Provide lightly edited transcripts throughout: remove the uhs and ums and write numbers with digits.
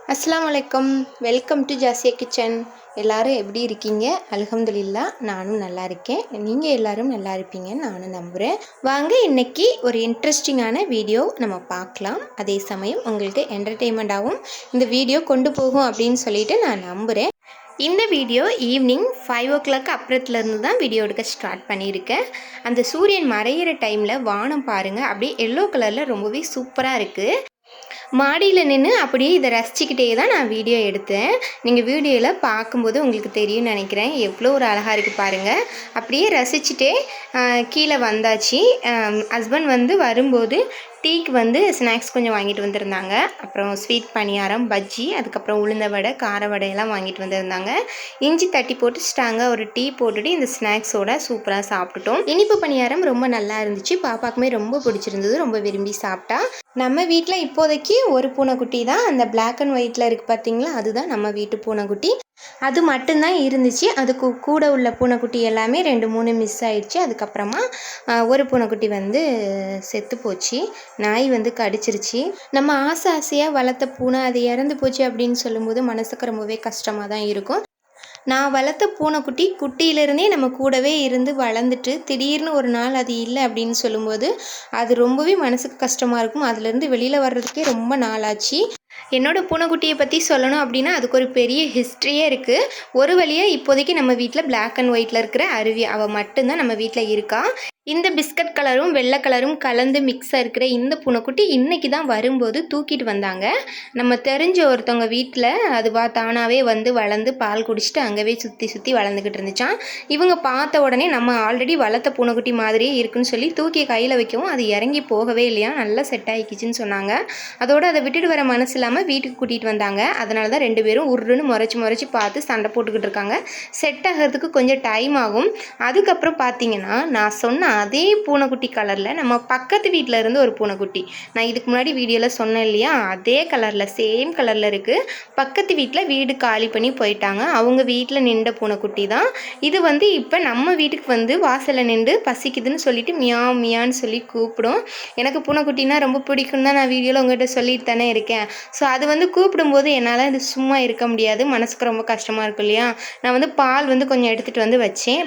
அஸ்ஸலாமு அலைக்கும். Welcome to Jasiya kitchen. எல்லாரும் எப்படி இருக்கீங்க? அல்ஹம்துலில்லா, நானும் நல்லா இருக்கேன். நீங்கள் எல்லாரும் நல்லா இருப்பீங்கன்னு நானும் நம்புகிறேன். வாங்க இன்னைக்கு ஒரு இன்ட்ரெஸ்டிங்கான வீடியோ நம்ம பார்க்கலாம். அதே சமயம் உங்களுக்கு என்டர்டெயின்மெண்ட்டாகவும் இந்த வீடியோ கொண்டு போகும் அப்படின்னு சொல்லிட்டு நான் நம்புகிறேன். இந்த வீடியோ ஈவினிங் 5 o'clock அப்புறத்துலேருந்து தான் வீடியோ எடுக்க ஸ்டார்ட் பண்ணியிருக்கேன். அந்த சூரியன் மறையிற டைமில் வானம் பாருங்கள், அப்படியே எல்லோ கலரில் ரொம்பவே சூப்பராக இருக்குது. மாடியில் நின்று அப்படியே இதை ரசிச்சுக்கிட்டே தான் நான் வீடியோ எடுத்தேன். நீங்கள் வீடியோவில் பார்க்கும்போது உங்களுக்கு தெரியும்னு நினைக்கிறேன், எவ்வளோ ஒரு அழகாக இருக்குது பாருங்கள். அப்படியே ரசிச்சுட்டே கீழே வந்தாச்சு. ஹஸ்பண்ட் வந்து வரும்போது டீக்கு வந்து ஸ்நாக்ஸ் கொஞ்சம் வாங்கிட்டு வந்திருந்தாங்க. அப்புறம் ஸ்வீட் பணியாரம், பஜ்ஜி, அதுக்கப்புறம் உளுந்த வடை, கார வடையெல்லாம் வாங்கிட்டு வந்திருந்தாங்க. இஞ்சி தட்டி போட்டுச்சிட்டாங்க. ஒரு டீ போட்டுட்டு இந்த ஸ்நாக்ஸோட சூப்பராக சாப்பிட்டுட்டோம். இனிப்பு பணியாரம் ரொம்ப நல்லா இருந்துச்சு. பாப்பாக்குமே ரொம்ப பிடிச்சிருந்தது, ரொம்ப விரும்பி சாப்பிட்டா. நம்ம வீட்டில் இப்போதைக்கு ஒரு பூனைக்குட்டி தான், அந்த பிளாக் அண்ட் ஒயிட்டில் இருக்குது பார்த்தீங்களா, அதுதான் நம்ம வீட்டு பூனைக்குட்டி. அது மட்டும்தான் இருந்துச்சு. அதுக்கு கூட உள்ள பூனைக்குட்டி எல்லாமே 2-3 மிஸ் ஆயிடுச்சு. அதுக்கப்புறமா ஒரு பூனைக்குட்டி வந்து செத்து போச்சு. நாய் வந்து கடிச்சிருச்சு. நம்ம ஆசையாக வளர்த்த பூனை அது இறந்து போச்சு அப்படின்னு சொல்லும்போது மனசுக்கு ரொம்பவே கஷ்டமாக தான் இருக்கும். நான் வளர்த்த பூனைக்குட்டி குட்டியிலேருந்தே நம்ம கூடவே இருந்து வளர்ந்துட்டு திடீர்னு ஒரு நாள் அது இல்லை அப்படின்னு சொல்லும்போது அது ரொம்பவே மனசுக்கு கஷ்டமாக இருக்கும். அதுலேருந்து வெளியில் வர்றதுக்கே ரொம்ப நாள் ஆச்சு. என்னோடய பூனைக்குட்டியை பற்றி சொல்லணும் அப்படின்னா அதுக்கு ஒரு பெரிய ஹிஸ்ட்ரியே இருக்குது. ஒரு வழியாக இப்போதைக்கு நம்ம வீட்டில் பிளாக் அண்ட் ஒயிட்டில் இருக்கிற அருவி அவள் மட்டும்தான் நம்ம வீட்டில் இருக்கா. இந்த பிஸ்கட் கலரும் வெள்ளை கலரும் கலந்து மிக்ஸாக இருக்கிற இந்த பூனைக்குட்டி இன்றைக்கி தான் வரும்போது தூக்கிட்டு வந்தாங்க. நம்ம தெரிஞ்ச ஒருத்தவங்க வீட்டில் அதுவா தானாகவே வந்து வளர்ந்து பால் குடிச்சிட்டு அங்கேவே சுற்றி சுற்றி வளர்ந்துக்கிட்டு இருந்துச்சான். இவங்க பார்த்த உடனே நம்ம ஆல்ரெடி வளர்த்த பூனைக்குட்டி மாதிரியே இருக்குன்னு சொல்லி தூக்கி கையில் வைக்கவும் அது இறங்கி போகவே இல்லையா, நல்லா செட் ஆகிக்கிச்சின்னு சொன்னாங்க. அதோடு அதை விட்டுட்டு வர மனசு இல்லாமல் வீட்டுக்கு கூட்டிகிட்டு வந்தாங்க. அதனால தான் 2 பேரும் உருன்னு முறைச்சி பார்த்து சண்டை போட்டுக்கிட்டு இருக்காங்க. செட் ஆகிறதுக்கு கொஞ்சம் டைம் ஆகும். அதுக்கப்புறம் பார்த்தீங்கன்னா நான் சொன்ன அதே பூனைக்குட்டி கலரில் நம்ம பக்கத்து வீட்டில் இருந்து ஒரு பூனைக்குட்டி, நான் இதுக்கு முன்னாடி வீடியோவில் சொன்னேன் இல்லையா, அதே கலரில் சேம் கலரில் இருக்குது. பக்கத்து வீட்டில் வீடு காலி பண்ணி போயிட்டாங்க. அவங்க வீட்டில் நின்ற பூனைக்குட்டி தான் இது. வந்து இப்போ நம்ம வீட்டுக்கு வந்து வாசலில் நின்று பசிக்குதுன்னு சொல்லிட்டு மியா மியான்னு சொல்லி கூப்பிடும். எனக்கு பூனைக்குட்டினா ரொம்ப பிடிக்கும் தான் நான் வீடியோவில் உங்கள்கிட்ட சொல்லிட்டு தானே இருக்கேன். ஸோ அது வந்து கூப்பிடும்போது என்னால் இது சும்மா இருக்க முடியாது, மனசுக்கு ரொம்ப கஷ்டமாக இருக்கும் இல்லையா. நான் வந்து பால் வந்து கொஞ்சம் எடுத்துகிட்டு வந்து வச்சேன்.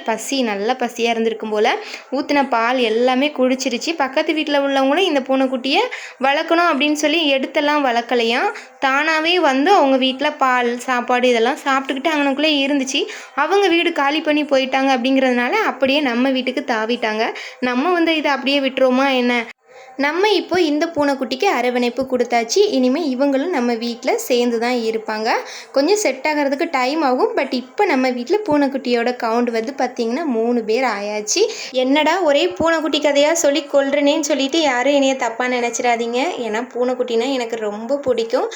நல்லா பசியாக இருந்திருக்கும் போல் ஊற்றின பால் எல்லாமே குடிச்சிருச்சு. பக்கத்து வீட்டில் உள்ளவங்களும் இந்த பூனைக்குட்டியை வளர்க்கணும் அப்படின்னு சொல்லி எடுத்தெல்லாம் வளர்க்கலையாம். தானாகவே வந்து அவங்க வீட்டில் பால் சாப்பாடு இதெல்லாம் சாப்பிட்டுக்கிட்டு அங்கனக்குள்ளே இருந்துச்சு. அவங்க வீடு காலி பண்ணி போயிட்டாங்க அப்படிங்கிறதுனால அப்படியே நம்ம வீட்டுக்கு தாவிட்டாங்க. நம்ம வந்து இதை அப்படியே விட்டுருவோமா என்ன? நம்ம இப்போ இந்த பூனைக்குட்டிக்கு அரவணைப்பு கொடுத்தாச்சு. இனிமேல் இவங்களும் நம்ம வீட்டில் சேர்ந்து தான் இருப்பாங்க. கொஞ்சம் செட் ஆகிறதுக்கு டைம் ஆகும். பட் இப்போ நம்ம வீட்டில் பூனைக்குட்டியோட கவுண்ட் வந்து பார்த்திங்கன்னா 3 பேர் ஆயாச்சு. என்னடா ஒரே பூனைக்குட்டி கதையாக சொல்லி கொள்றேனேன்னு சொல்லிட்டு யாரும் என்னைய தப்பாக நினச்சிடாதீங்க. ஏன்னா பூனைக்குட்டினா எனக்கு ரொம்ப பிடிக்கும்.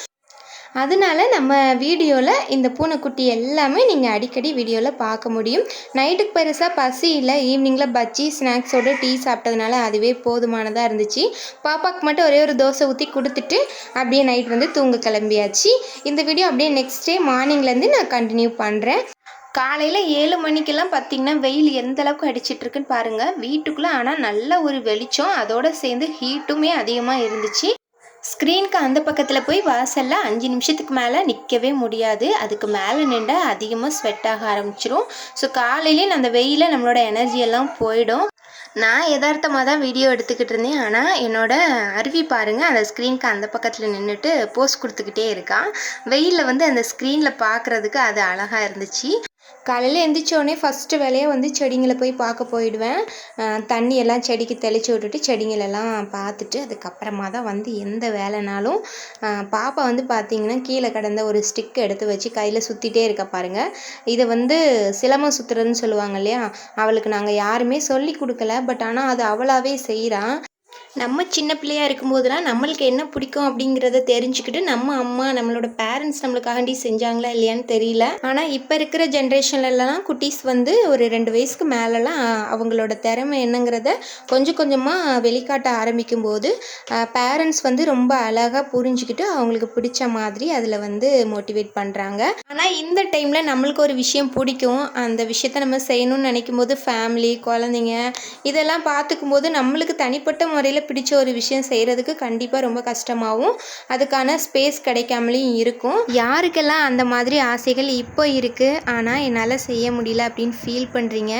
அதனால நம்ம வீடியோவில் இந்த பூனைக்குட்டி எல்லாமே நீங்கள் அடிக்கடி வீடியோவில் பார்க்க முடியும். நைட்டுக்கு பெருசாக பசி இல்லை. ஈவினிங்கில் பஜ்ஜி ஸ்நாக்ஸோட டீ சாப்பிட்டதுனால அதுவே போதுமானதாக இருந்துச்சு. பாப்பாவுக்கு மட்டும் ஒரே ஒரு தோசை ஊற்றி கொடுத்துட்டு அப்படியே நைட் வந்து தூங்க கிளம்பியாச்சு. இந்த வீடியோ அப்படியே நெக்ஸ்ட் டே மார்னிங்லேருந்து நான் கண்டினியூ பண்ணுறேன். காலையில் 7 மணிக்கெல்லாம் பார்த்திங்கன்னா வெயில் எந்த அளவுக்கு அடிச்சிட்ருக்குன்னு பாருங்கள் வீட்டுக்குள்ளே. ஆனால் நல்ல ஒரு வெளிச்சம், அதோடு சேர்ந்து ஹீட்டுமே அதிகமாக இருந்துச்சு. ஸ்க்ரீனுக்கு அந்த பக்கத்தில் போய் வாசலில் 5 நிமிஷத்துக்கு மேலே நிற்கவே முடியாது. அதுக்கு மேலே நின்று அதிகமாக ஸ்வெட் ஆக ஆரம்பிச்சிரும். ஸோ காலையிலே அந்த வெயிலில் நம்மளோட எனர்ஜியெல்லாம் போயிடும். நான் யதார்த்தமாக தான் வீடியோ எடுத்துக்கிட்டு இருந்தேன். ஆனால் என்னோடய அருவி பாருங்கள், அந்த ஸ்க்ரீனுக்கு அந்த பக்கத்தில் நின்றுட்டு போஸ் கொடுத்துக்கிட்டே இருக்கான். வெயிலில் வந்து அந்த ஸ்க்ரீனில் பார்க்குறதுக்கு அது அழகாக இருந்துச்சு. காலையில் எழுந்திரிச்சோடனே ஃபஸ்ட்டு வேலையாக வந்து செடிங்களை போய் பார்க்க போயிடுவேன். தண்ணியெல்லாம் செடிக்கு தெளித்து விட்டுட்டு செடிங்களெல்லாம் பார்த்துட்டு அதுக்கப்புறமா தான் வந்து எந்த வேலைனாலும். பாப்பா வந்து பார்த்திங்கன்னா கீழே கிடந்த ஒரு ஸ்டிக் எடுத்து வச்சு கையில் சுற்றிட்டே இருக்க பாருங்கள். இதை வந்து சிலம்பம் சுற்றுறதுன்னு சொல்லுவாங்க இல்லையா, அவளுக்கு நாங்கள் யாருமே சொல்லி கொடுக்கல. பட் ஆனால் அது அவளாகவே செய்கிறான். நம்ம சின்ன பிள்ளையாக இருக்கும்போதெல்லாம் நம்மளுக்கு என்ன பிடிக்கும் அப்படிங்கிறத தெரிஞ்சுக்கிட்டு நம்ம அம்மா நம்மளோட பேரண்ட்ஸ் நம்மளுக்காண்டி செஞ்சாங்களா இல்லையான்னு தெரியல. ஆனால் இப்போ இருக்கிற ஜென்ரேஷன்லலாம் குட்டீஸ் வந்து ஒரு 2 வயசுக்கு மேலெலாம் அவங்களோட திறமை என்னங்கிறத கொஞ்சம் கொஞ்சமாக வெளிக்காட்ட ஆரம்பிக்கும் போது பேரண்ட்ஸ் வந்து ரொம்ப அழகாக புரிஞ்சுக்கிட்டு அவங்களுக்கு பிடிச்ச மாதிரி அதில் வந்து மோட்டிவேட் பண்ணுறாங்க. ஆனால் இந்த டைமில் நம்மளுக்கு ஒரு விஷயம் பிடிக்கும், அந்த விஷயத்த நம்ம செய்யணும்னு நினைக்கும் போது ஃபேமிலி குழந்தைங்க இதெல்லாம் பார்த்துக்கும் போது நம்மளுக்கு தனிப்பட்ட முறை முறையில் பிடிச்ச ஒரு விஷயம் செய்கிறதுக்கு கண்டிப்பாக ரொம்ப கஷ்டமாகவும் அதுக்கான ஸ்பேஸ் கிடைக்காமலேயும் இருக்கும். யாருக்கெல்லாம் அந்த மாதிரி ஆசைகள் இப்போ இருக்குது ஆனால் என்னால் செய்ய முடியல அப்படின்னு ஃபீல் பண்ணுறீங்க,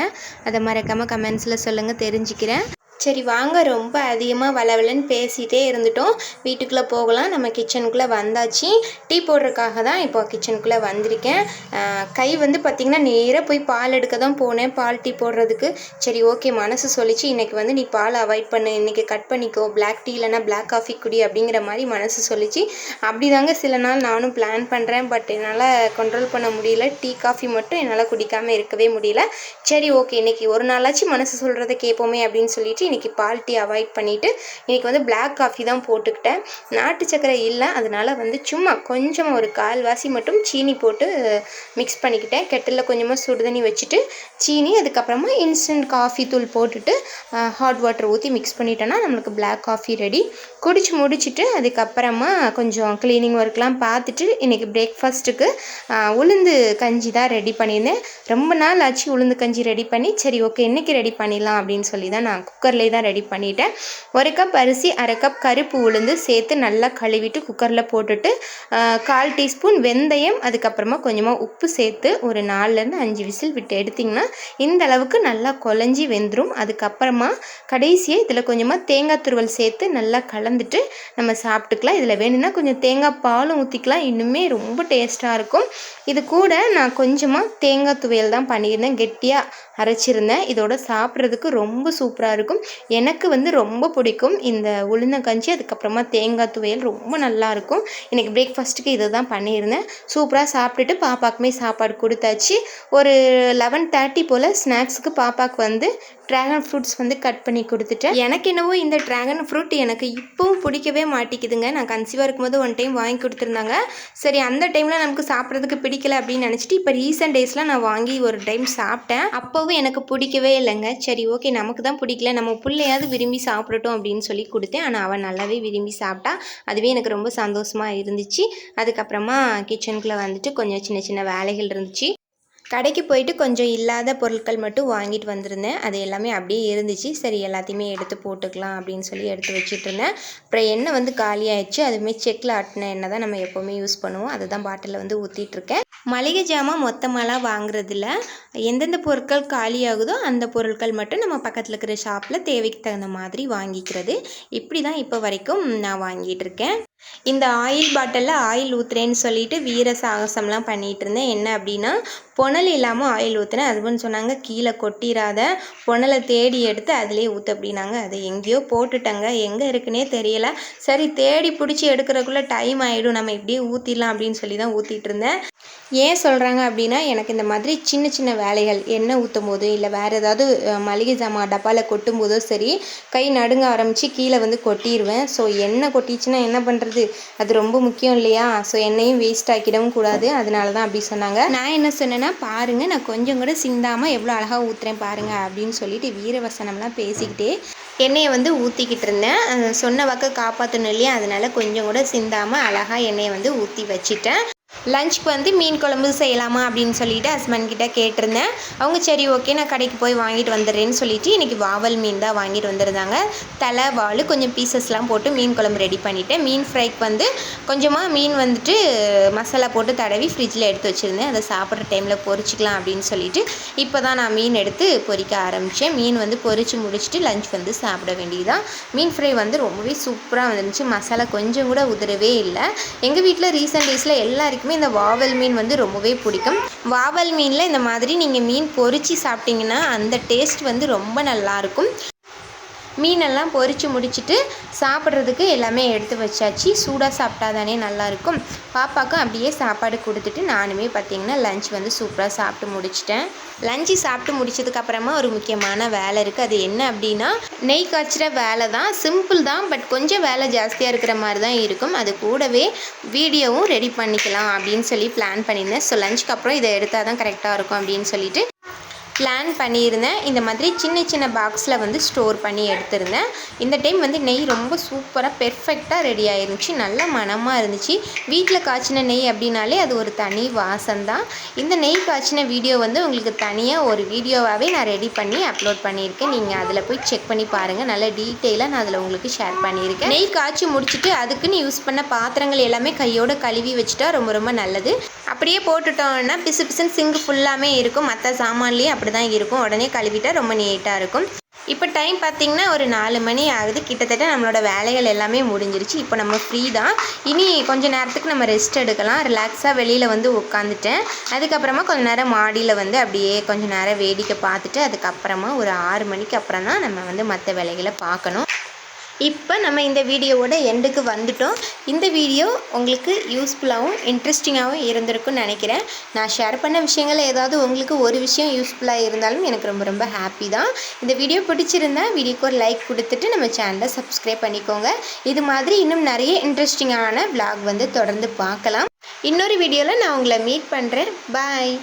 அதை மறக்காமல் கமெண்ட்ஸில் சொல்லுங்கள், தெரிஞ்சுக்கிறேன். சரி வாங்க, ரொம்ப அதிகமாக வளவலன்னு பேசிகிட்டே இருந்துட்டோம், வீட்டுக்குள்ளே போகலாம். நம்ம கிச்சனுக்குள்ளே வந்தாச்சு. டீ போடுறதுக்காக தான் இப்போ கிச்சனுக்குள்ளே வந்திருக்கேன். கை வந்து பார்த்திங்கன்னா நேராக போய் பால் எடுக்க தான் போனேன், பால் டீ போடுறதுக்கு. சரி ஓகே, மனசு சொல்லிச்சு இன்றைக்கி வந்து நீ பால் அவாய்ட் பண்ணு, இன்றைக்கி கட் பண்ணிக்கோ, பிளாக் டீ இல்லைனா பிளாக் காஃபி குடி அப்படிங்கிற மாதிரி மனசு சொல்லிச்சு. அப்படி தாங்க சில நாள் நானும் பிளான் பண்ணுறேன், பட் என்னால் கண்ட்ரோல் பண்ண முடியல. டீ காஃபி மட்டும் என்னால் குடிக்காமல் இருக்கவே முடியல. சரி ஓகே, இன்றைக்கி ஒரு நாளாச்சும் மனசு சொல்கிறத கேட்போமே அப்படின்னு சொல்லிட்டு இன்றைக்கி பால் டீ அவாய்ட் பண்ணிவிட்டு இன்றைக்கி வந்து பிளாக் காஃபி தான் போட்டுக்கிட்டேன். நாட்டு சக்கரை இல்லை, அதனால் வந்து சும்மா கொஞ்சமாக ஒரு கால்வாசி மட்டும் சீனி போட்டு மிக்ஸ் பண்ணிக்கிட்டேன். கெட்டிலில் கொஞ்சமாக சுடுதண்ணி வச்சுட்டு சீனி, அதுக்கப்புறமா இன்ஸ்டன்ட் காஃபி தூள் போட்டுட்டு ஹாட் வாட்டர் ஊற்றி மிக்ஸ் பண்ணிட்டோன்னா நம்மளுக்கு பிளாக் காஃபி ரெடி. குடிச்சு முடிச்சுட்டு அதுக்கப்புறமா கொஞ்சம் க்ளீனிங் ஒர்க்லாம் பார்த்துட்டு இன்றைக்கி பிரேக்ஃபாஸ்ட்டுக்கு உளுந்து கஞ்சி தான் ரெடி பண்ணியிருந்தேன். ரொம்ப நாள் ஆச்சு உளுந்து கஞ்சி ரெடி பண்ணி. சரி ஓகே, இன்றைக்கி ரெடி பண்ணிடலாம் அப்படின்னு சொல்லி தான் நான் குக்கர்லேயே தான் ரெடி பண்ணிட்டேன். 1 கப் அரிசி, 1/2 கப் கருப்பு உளுந்து சேர்த்து நல்லா கழுவிட்டு குக்கரில் போட்டுட்டு 1/4 டீஸ்பூன் வெந்தயம், அதுக்கப்புறமா கொஞ்சமாக உப்பு சேர்த்து ஒரு 4லேருந்து 5 விசில் விட்டு எடுத்திங்கன்னா இந்த அளவுக்கு நல்லா குழஞ்சி வெந்துடும். அதுக்கப்புறமா கடைசியாக இதில் கொஞ்சமாக தேங்காய் துருவல் சேர்த்து நல்லா கலந்துட்டு நம்ம சாப்பிட்டுக்கலாம். இதில் வேணும்னா கொஞ்சம் தேங்காய் பாலும் ஊற்றிக்கலாம், இன்னுமே ரொம்ப டேஸ்ட்டாக இருக்கும். இது கூட நான் கொஞ்சமாக தேங்காய் துவையல் தான் பண்ணியிருந்தேன், கெட்டியாக அரைச்சிருந்தேன். இதோட சாப்பிட்றதுக்கு ரொம்ப சூப்பராக இருக்கும். எனக்கு வந்து ரொம்ப பிடிக்கும் இந்த உளுந்தங்கஞ்சி, அதுக்கப்புறமா தேங்காய் துவையல் ரொம்ப நல்லாயிருக்கும். இன்றைக்கி பிரேக்ஃபாஸ்ட்டுக்கு இதை தான் பண்ணியிருந்தேன். சூப்பராக சாப்பிட்டுட்டு பாப்பாக்குமே சாப்பாடு கொடுத்தாச்சு. ஒரு 11:30 போல் ஸ்நாக்ஸுக்கு பாப்பாவுக்கு வந்து ட்ராகன் ஃப்ரூட்ஸ் வந்து கட் பண்ணி கொடுத்துட்டேன். எனக்கு என்னவோ இந்த ட்ராகன் ஃப்ரூட் எனக்கு இப்போவும் பிடிக்கவே மாட்டேங்குதுங்க. நான் கன்சீவாக இருக்கும்போது ஒன் டைம் வாங்கி கொடுத்துருந்தாங்க. சரி அந்த டைமில் நமக்கு சாப்பிட்றதுக்கு பிடிக்கல அப்படின்னு நினச்சிட்டு இப்போ ரீசெண்ட் டேஸில் நான் வாங்கி ஒரு டைம் சாப்பிட்டேன். அப்போவும் எனக்கு பிடிக்கவே இல்லைங்க. சரி ஓகே, நமக்கு தான் பிடிக்கல, நம்ம பிள்ளையாவது விரும்பி சாப்பிடட்டும் அப்படின்னு சொல்லி கொடுத்தேன். ஆனால் அவன் நல்லாவே விரும்பி சாப்பிட்டா. அதுவே எனக்கு ரொம்ப சந்தோஷமாக இருந்துச்சு. அதுக்கப்புறமா கிச்சனுக்குள்ளே வந்துட்டு கொஞ்சம் சின்ன சின்ன வேலைகள் இருந்துச்சு. கடைக்கு போயிட்டு கொஞ்சம் இல்லாத பொருட்கள் மட்டும் வாங்கிட்டு வந்திருந்தேன். அது எல்லாமே அப்படியே இருந்துச்சு. சரி எல்லாத்தையுமே எடுத்து போட்டுக்கலாம் அப்படின்னு சொல்லி எடுத்து வச்சுட்டு இருந்தேன். அப்புறம் எண்ணெய் வந்து காலியாகிடுச்சு. அதுவுமே செக்கில் ஆட்டின எண்ணெய் தான் நம்ம எப்போவுமே யூஸ் பண்ணுவோம், அதுதான் பாட்டிலில் வந்து ஊற்றிட்டுருக்கேன். மளிகை ஜாமான் மொத்தமாலாம் வாங்குறதில்ல, எந்தெந்த பொருட்கள் காலியாகுதோ அந்த பொருட்கள் மட்டும் நம்ம பக்கத்தில் இருக்கிற ஷாப்பில் தேவைக்கு தகுந்த மாதிரி வாங்கிக்கிறது. இப்படி தான் இப்போ வரைக்கும் நான் வாங்கிட்டு இருக்கேன். இந்த ஆயில் பாட்டிலில் ஆயில் ஊற்றுறேன்னு சொல்லிட்டு வீர சாகசம்லாம் பண்ணிகிட்டு இருந்தேன். என்ன அப்படின்னா புனல் இல்லாமல் ஆயில் ஊற்றுனேன். அதுன்னு சொன்னாங்க கீழே கொட்டிடாத, புனலை தேடி எடுத்து அதிலே ஊற்று அப்படின்னாங்க. அதை எங்கேயோ போட்டுட்டாங்க, எங்கே இருக்குன்னே தெரியலை. சரி தேடி பிடிச்சி எடுக்கிறதுக்குள்ளே டைம் ஆகிடும், நம்ம இப்படியே ஊற்றிடலாம் அப்படின்னு சொல்லி தான் ஊற்றிட்டு இருந்தேன். ஏன் சொல்கிறாங்க அப்படின்னா எனக்கு இந்த மாதிரி சின்ன சின்ன வேலைகள் எண்ணெய் ஊற்றும் போது இல்லை வேறு ஏதாவது மளிகை ஜாமான் டப்பாவில் கொட்டும் போதோ சரி கை நடுங்க ஆரம்பித்து கீழே வந்து கொட்டிடுவேன். ஸோ எண்ணெய் கொட்டிச்சுன்னா என்ன பண்ணுறது, அது ரொம்ப முக்கியம் இல்லையா? ஸோ எண்ணெயும் வேஸ்ட் ஆக்கிடவும் கூடாது, அதனால தான் அப்படி சொன்னாங்க. நான் என்ன சொன்னேன்னா பாருங்கள், நான் கொஞ்சம் கூட சிந்தாமல் எவ்வளோ அழகாக ஊற்றுறேன் பாருங்கள் அப்படின்னு சொல்லிட்டு வீரவசனம்லாம் பேசிக்கிட்டே எண்ணெயை வந்து ஊற்றிக்கிட்டு இருந்தேன். சொன்ன வாக்கை காப்பாற்றணும் இல்லையா, அதனால் கொஞ்சம் கூட சிந்தாமல் அழகாக எண்ணெயை வந்து ஊற்றி வச்சுட்டேன். லஞ்சுக்கு வந்து மீன் குழம்பு செய்யலாமா அப்படின்னு சொல்லிட்டு ஹஸ்பண்ட் கிட்ட கேட்டிருந்தேன். அவங்க சரி ஓகே நான் கடைக்கு போய் வாங்கிட்டு வந்துடுறேன்னு சொல்லிட்டு இன்றைக்கி வாவல் மீன் தான் வாங்கிட்டு வந்திருந்தாங்க. தலை வால் கொஞ்சம் பீசஸ்லாம் போட்டு மீன் குழம்பு ரெடி பண்ணிவிட்டேன். மீன் ஃப்ரைக்கு வந்து கொஞ்சமாக மீன் வந்துட்டு மசாலா போட்டு தடவி ஃப்ரிட்ஜில் எடுத்து வச்சுருந்தேன். அதை சாப்பிட்ற டைமில் பொரிச்சிக்கலாம் அப்படின்னு சொல்லிட்டு இப்போ தான் நான் மீன் எடுத்து பொரிக்க ஆரம்பித்தேன். மீன் வந்து பொரித்து முடிச்சுட்டு லஞ்ச் வந்து சாப்பிட வேண்டியதுதான். மீன் ஃப்ரை வந்து ரொம்பவே சூப்பராக வந்துருந்துச்சு. மசாலா கொஞ்சம் கூட உதறவே இல்லை. எங்கள் வீட்டில் ரீசெண்ட் டேஸில் எல்லாருக்குமே இந்த வாவல் மீன் வந்து ரொம்பவே பிடிக்கும். வாவல் மீனில் இந்த மாதிரி நீங்கள் மீன் பொரித்து சாப்பிட்டிங்கன்னா அந்த டேஸ்ட் வந்து ரொம்ப நல்லாயிருக்கும். மீனெல்லாம் பொரித்து முடிச்சுட்டு சாப்பிட்றதுக்கு எல்லாமே எடுத்து வச்சாச்சு. சூடாக சாப்பிட்டா தானே நல்லாயிருக்கும். பாப்பாவுக்கும் அப்படியே சாப்பாடு கொடுத்துட்டு நானுமே பார்த்திங்கன்னா லஞ்ச் வந்து சூப்பராக சாப்பிட்டு முடிச்சிட்டேன். லஞ்சு சாப்பிட்டு முடிச்சதுக்கப்புறமா ஒரு முக்கியமான வேலை இருக்குது. அது என்ன அப்படின்னா நெய் காய்ச்சிற வேலை தான். சிம்பிள் தான், பட் கொஞ்சம் வேலை ஜாஸ்தியாக இருக்கிற மாதிரி தான் இருக்கும். அது கூடவே வீடியோவும் ரெடி பண்ணிக்கலாம் அப்படின்னு சொல்லி பிளான் பண்ணியிருந்தேன். ஸோ லஞ்சுக்கு அப்புறம் இதை எடுத்தால் தான் கரெக்டாக இருக்கும் அப்படின்னு சொல்லிட்டு பிளான் பண்ணியிருந்தேன். இந்த மாதிரி சின்ன சின்ன பாக்ஸில் வந்து ஸ்டோர் பண்ணி எடுத்திருந்தேன். இந்த டைம் வந்து நெய் ரொம்ப சூப்பராக பெர்ஃபெக்டாக ரெடி ஆயிருந்துச்சு. நல்ல மணமாக இருந்துச்சு. வீட்டில் காய்ச்சின நெய் அப்படின்னாலே அது ஒரு தனி வாசம்தான். இந்த நெய் காய்ச்சின வீடியோ வந்து உங்களுக்கு தனியாக ஒரு வீடியோவாகவே நான் ரெடி பண்ணி அப்லோட் பண்ணியிருக்கேன். நீங்கள் அதில் போய் செக் பண்ணி பாருங்கள். நல்ல டீட்டெயிலாக நான் அதில் உங்களுக்கு ஷேர் பண்ணியிருக்கேன். நெய் காய்ச்சி முடிச்சுட்டு அதுக்குன்னு யூஸ் பண்ண பாத்திரங்கள் எல்லாமே கையோடு கழுவி வச்சுட்டா ரொம்ப ரொம்ப நல்லது. அப்படியே போட்டுட்டோம்னா பிசு பிசுன்னு சிங்க் ஃபுல்லாமே இருக்கும். மற்ற சாமான்லேயும் அப்படி தான் இருக்கும். உடனே கழுவிட்டா ரொம்ப நீட்டாக இருக்கும். இப்போ டைம் பார்த்திங்கன்னா ஒரு 4 மணி ஆகுது. கிட்டத்தட்ட நம்மளோட வேலைகள் எல்லாமே முடிஞ்சிருச்சு. இப்போ நம்ம ஃப்ரீ தான். இனி கொஞ்சம் நேரத்துக்கு நம்ம ரெஸ்ட் எடுக்கலாம். ரிலாக்ஸாக வெளியில் வந்து உட்காந்துட்டேன். அதுக்கப்புறமா கொஞ்சம் நேரம் மாடியில் வந்து அப்படியே கொஞ்சம் நேரம் வேடிக்கை பார்த்துட்டு அதுக்கப்புறமா ஒரு 6 மணிக்கு அப்புறம் தான் நம்ம வந்து மற்ற வேலைகளை பார்க்கணும். இப்போ நம்ம இந்த வீடியோவோட எண்டுக்கு வந்துட்டோம். இந்த வீடியோ உங்களுக்கு யூஸ்ஃபுல்லாகவும் இன்ட்ரெஸ்டிங்காகவும் இருந்திருக்குன்னு நினைக்கிறேன். நான் ஷேர் பண்ண விஷயங்கள் ஏதாவது உங்களுக்கு ஒரு விஷயம் யூஸ்ஃபுல்லாக இருந்தாலும் எனக்கு ரொம்ப ரொம்ப ஹாப்பி தான். இந்த வீடியோ பிடிச்சிருந்தா வீடியோக்கு ஒரு லைக் கொடுத்துட்டு நம்ம சேனலை சப்ஸ்கிரைப் பண்ணிக்கோங்க. இது மாதிரி இன்னும் நிறைய இன்ட்ரெஸ்டிங்கான vlog வந்து தொடர்ந்து பார்க்கலாம். இன்னொரு வீடியோவில் நான் உங்களை மீட் பண்ணுறேன். பாய்.